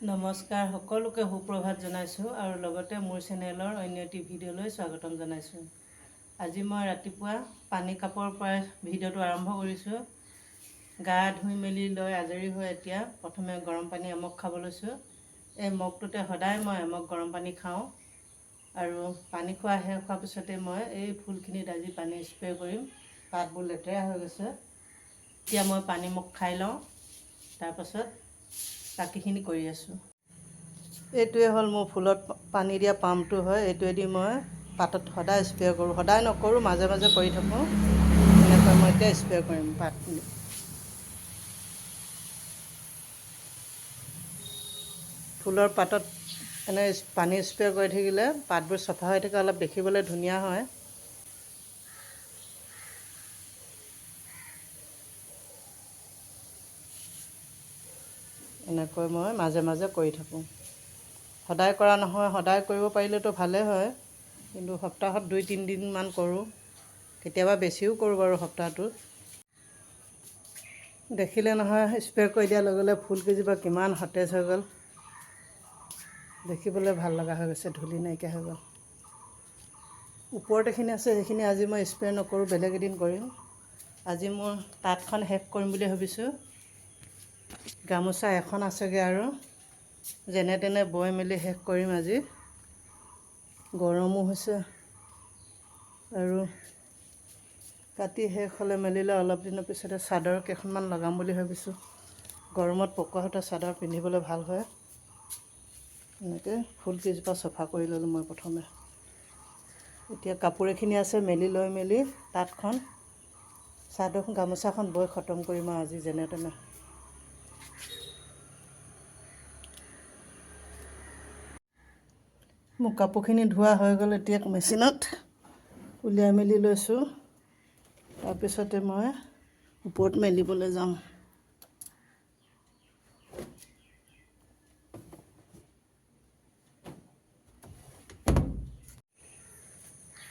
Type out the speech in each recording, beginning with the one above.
নমস্কাৰ সকলোকে সুপ্ৰভাত জনাইছোঁ আৰু লগতে মোৰ চেনেলৰ অন্য এটি ভিডিঅ'লৈ স্বাগতম জনাইছোঁ। আজি মই ৰাতিপুৱা পানী কাপৰ পৰা ভিডিঅ'টো আৰম্ভ কৰিছোঁ। গা ধুই মেলি লৈ আজৰি হৈ এতিয়া প্ৰথমে গৰম পানী এমগ খাব লৈছোঁ। এই মগটোতে সদায় মই এমগ গৰম পানী খাওঁ আৰু পানী খোৱা শেষ হোৱাৰ পিছতে মই এই ফুলখিনিত আজি পানী স্প্ৰে কৰিম। পাতবোৰ লেতেৰা হৈ গৈছে। এতিয়া মই পানী মগ খাই লওঁ, তাৰপাছত বাকীখিনি কৰি আছোঁ। এইটোৱে হ'ল মোৰ ফুলত পানী দিয়া পাম্পটো হয়। এইটোৱেদি মই পাতত সদায় স্প্ৰে কৰোঁ। সদায় নকৰোঁ, মাজে মাজে কৰি থাকোঁ। এনেকৈ মই এতিয়া স্প্ৰে কৰিম পাতখিনি। ফুলৰ পাতত এনে পানী স্প্ৰে কৰি থাকিলে পাতবোৰ চফা হৈ থাকে, অলপ দেখিবলৈ ধুনীয়া হয়। এনেকৈ মই মাজে মাজে কৰি থাকোঁ। সদায় কৰা নহয়, সদায় কৰিব পাৰিলেতো ভালেই হয়, কিন্তু সপ্তাহত 2-3 দিনমান কৰোঁ। কেতিয়াবা বেছিও কৰোঁ বাৰু সপ্তাহটোত। দেখিলে নহয় স্প্ৰে কৰি দিয়াৰ লগে লগে ফুলকেইজোপা কিমান সতেজ হৈ গ'ল। দেখিবলৈ ভাল লগা হৈ গৈছে, ধূলি নাইকিয়া হৈ গ'ল। ওপৰত এইখিনি আছে, সেইখিনি আজি মই স্প্ৰে নকৰোঁ, বেলেগ এদিন কৰিম। আজি মোৰ তাঁতখন শেষ কৰিম বুলি ভাবিছোঁ। গামোচা এখন আছেগৈ আৰু যেনে তেনে বৈ মেলি শেষ কৰিম আজি। গৰমো হৈছে আৰু কাটি শেষ হ'লে মেলিলে অলপ দিনৰ পিছতে চাদৰ কেইখনমান লগাম বুলি ভাবিছোঁ। গৰমত পকোৱা সূতা চাদৰ পিন্ধিবলৈ ভাল হয়। এনেকৈ ফুলকেইজোপা চফা কৰি ল'লোঁ মই প্ৰথমে। এতিয়া কাপোৰ এখিনি আছে, মেলি লৈ মেলি তাঁতখন চাদৰখন গামোচাখন বৈ খতম কৰিম আৰু আজি যেনে তেনে। মোৰ কাপোৰখিনি ধোৱা হৈ গ'ল, এতিয়া মেচিনত উলিয়াই মেলি লৈছোঁ। তাৰপিছতে মই ওপৰত মেলিবলৈ যাম।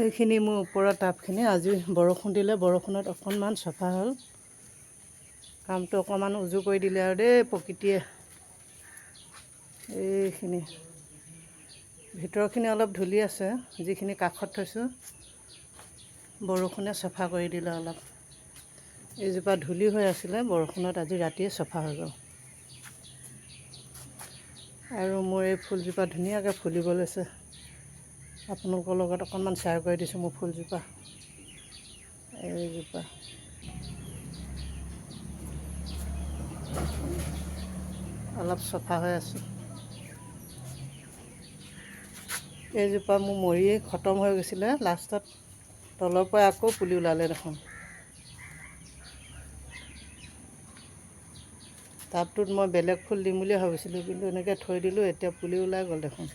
এইখিনি মোৰ ওপৰৰ টাবখিনি আজি বৰষুণ দিলে, বৰষুণত অকণমান চফা হ'ল। কামটো অকণমান উজু কৰি দিলে আৰু দেই প্ৰকৃতিয়ে। এইখিনি ভিতৰখিনি অলপ ধূলি আছে, যিখিনি কাষত থৈছোঁ বৰষুণে চফা কৰি দিলে অলপ। এইজোপা ধূলি হৈ আছিলে, বৰষুণত আজি ৰাতিয়ে চফা হৈ গ'ল। আৰু মোৰ এই ফুলজোপা ধুনীয়াকৈ ফুলিব লৈছে। আপোনালোকৰ লগত অকণমান শ্বেয়াৰ কৰি দিছোঁ মোৰ ফুলজোপা। এইজোপা অলপ চফা হৈ আছে। এইজোপা মোৰ মৰিয়ে খতম হৈ গৈছিলে, লাষ্টত তলৰ পৰা আকৌ পুলি ওলালে দেখোন। টাবটোত মই বেলেগ ফুল দিম বুলি ভাবিছিলোঁ, কিন্তু এনেকৈ থৈ দিলোঁ, এতিয়া পুলি ওলাই গ'ল দেখোন।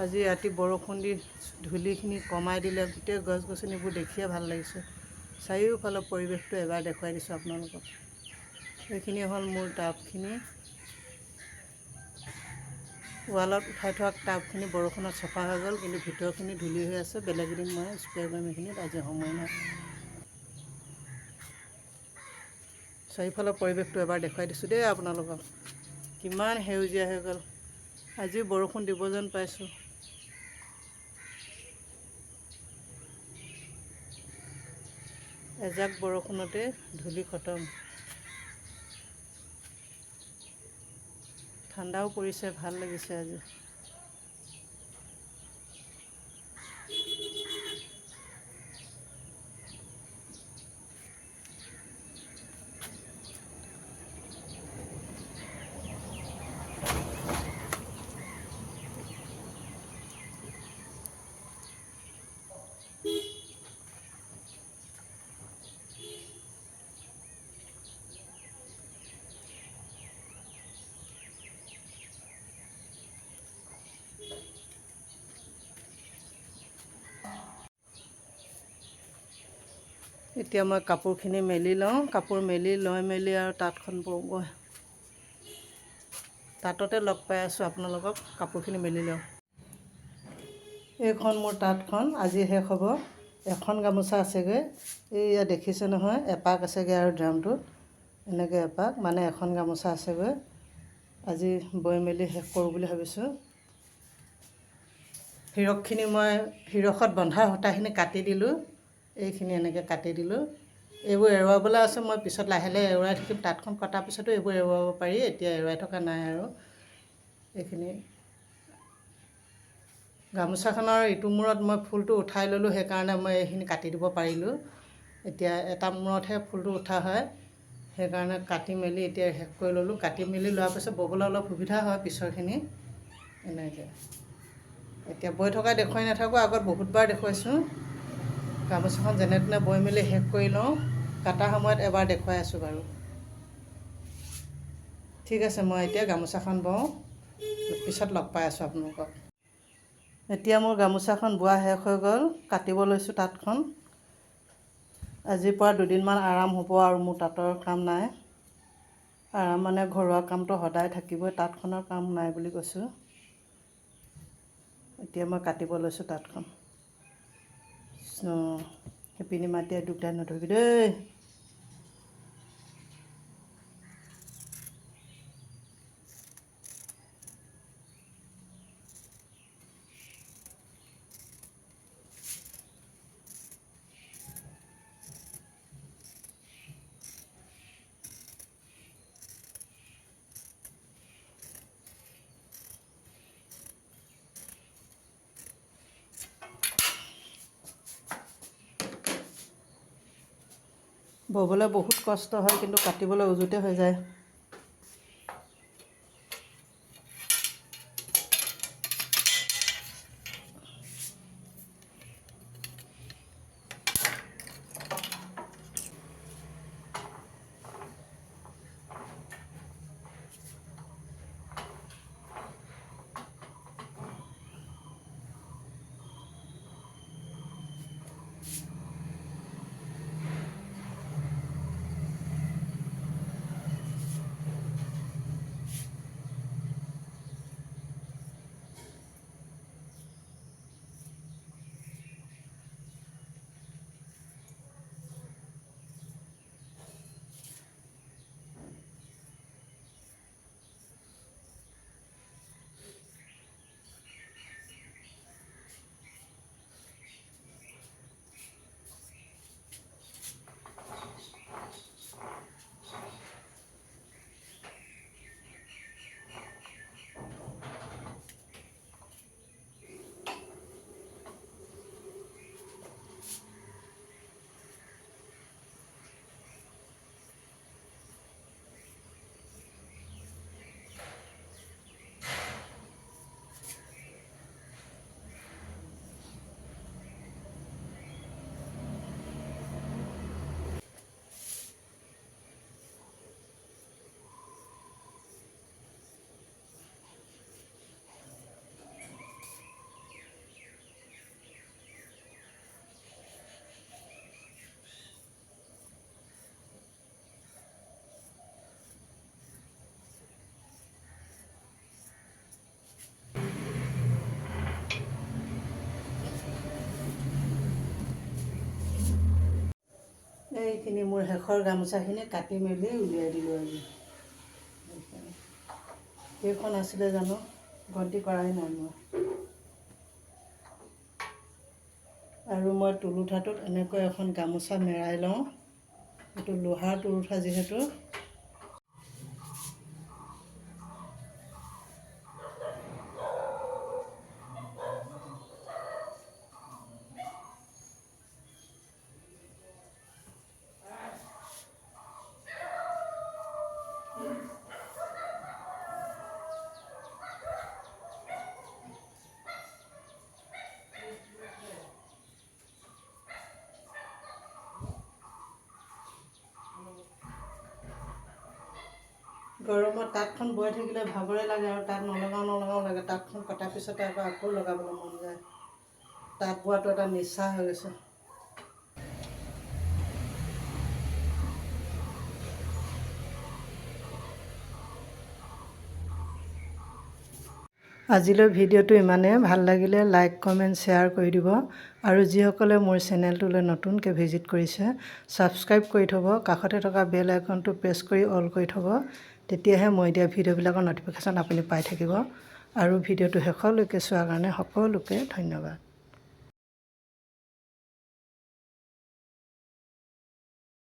আজি ৰাতি বৰষুণ দি ধূলিখিনি কমাই দিলে, গোটেই গছ গছনিবোৰ দেখিয়ে ভাল লাগিছে। চাৰিওফালৰ পৰিৱেশটো এবাৰ দেখুৱাই দিছোঁ আপোনালোকক। এইখিনি হ'ল মোৰ টাবখিনি। ৱালত উঠাই থোৱা টাবখিনি বৰষুণত চফা হৈ গ'ল, কিন্তু ভিতৰখিনি ধূলি হৈ আছে। বেলেগ এদিন মই স্প্ৰে কৰিম এইখিনিত, আজি সময় নাই। চাৰিওফালৰ পৰিৱেশটো এবাৰ দেখুৱাই দিছোঁ দেই আপোনালোকক। কিমান সেউজীয়া হৈ গ'ল। আজিও বৰষুণ দিব যেন পাইছোঁ। এজাক বৰষুণতে ধূলি খতম। ঠাণ্ডাও পৰিছে, ভাল লাগিছে আজি। এতিয়া মই কাপোৰখিনি মেলি লওঁ। কাপোৰ মেলি লৈ মেলি আৰু তাঁতখন বওঁগৈ। তাঁততে লগ পাই আছোঁ আপোনালোকক। কাপোৰখিনি মেলি লওঁ। এইখন মোৰ তাঁতখন আজি শেষ হ'ব। এখন গামোচা আছেগৈ, এইয়া দেখিছে নহয়, এপাক আছেগৈ আৰু ড্ৰামটোত এনেকৈ এপাক, মানে এখন গামোচা আছেগৈ। আজি বৈ মেলি শেষ কৰোঁ বুলি ভাবিছোঁ। হিৰকখিনি মই হিৰকত বন্ধা সূতাখিনি কাটি দিলোঁ, এইখিনি এনেকৈ কাটি দিলোঁ। এইবোৰ এৰুৱাবলৈ আছে, মই পিছত লাহে লাহে এৰুৱাই থাকিম। তাঁতখন কটাৰ পিছতো এইবোৰ এৰুৱাব পাৰি, এতিয়া এৰুৱাই থকা নাই আৰু। এইখিনি গামোচাখনৰ ইটো মূৰত মই ফুলটো উঠাই ল'লোঁ, সেইকাৰণে মই এইখিনি কাটি দিব পাৰিলোঁ। এতিয়া এটা মূৰতহে ফুলটো উঠা হয়, সেইকাৰণে কাটি মেলি এতিয়া শেষ কৰি ল'লোঁ। কাটি মেলি লোৱাৰ পিছত ব'বলৈ অলপ সুবিধা হয় পিছৰখিনি এনেকৈ। এতিয়া বৈ থকা দেখুৱাই নাথাকোঁ, আগত বহুতবাৰ দেখুৱাইছোঁ। গামোচাখন যেনে তেনে বৈ মেলি শেষ কৰি লওঁ, কটাৰ সময়ত এবাৰ দেখুৱাই আছোঁ বাৰু। ঠিক আছে, মই এতিয়া গামোচাখন বওঁ, পিছত লগ পাই আছোঁ আপোনালোকক। এতিয়া মোৰ গামোচাখন বোৱা শেষ হৈ গ'ল, কাটিব লৈছোঁ তাঁতখন। আজিৰ পৰা দুদিনমান আৰাম হ'ব আৰু মোৰ তাঁতৰ কাম নাই। আৰাম মানে ঘৰুৱা কামটো সদায় থাকিবই, তাঁতখনৰ কাম নাই বুলি কৈছোঁ। এতিয়া মই কাটিব লৈছোঁ তাঁতখন। শিপিনী মাতিয়ে দুটাই নধৰিবি দেই। ব'বলৈ বহুত কষ্ট হয়, কিন্তু কাটিবলৈ উজুতে হৈ যায়। এইখিনি মোৰ শেষৰ গামোচাখিনি কাটি মেলি উলিয়াই দিলোঁ আজি। কেইখন আছিলে জানো, গন্তি কৰাই নাই মই। আৰু মই তুলুঠাটোত এনেকৈ এখন গামোচা মেৰাই লওঁ, এইটো লোহাৰ তুলুঠা যিহেতু। গৰমত তাঁতখন বৈ থাকিলে ভাগৰে লাগে আৰু তাঁত নলগাওঁ লাগে। তাঁতখন কটাৰ পিছতে আকৌ লগাবলৈ মন যায়। তাঁত বোৱাটো এটা নিচা হৈ গৈছে। আজিলৈ ভিডিঅ'টো ইমানেই। ভাল লাগিলে লাইক কমেণ্ট শ্বেয়াৰ কৰি দিব আৰু যিসকলে মোৰ চেনেলটোলৈ নতুনকৈ ভিজিট কৰিছে ছাবস্ক্ৰাইব কৰি থ'ব, কাষতে থকা বেল আইকনটো প্ৰেছ কৰি অল কৰি থ'ব, তেতিয়াহে মই দিয়া ভিডিঅ'বিলাকৰ ন'টিফিকেশ্যন আপুনি পাই থাকিব। আৰু ভিডিঅ'টো শেষলৈকে চোৱাৰ কাৰণে সকলোকে ধন্যবাদ।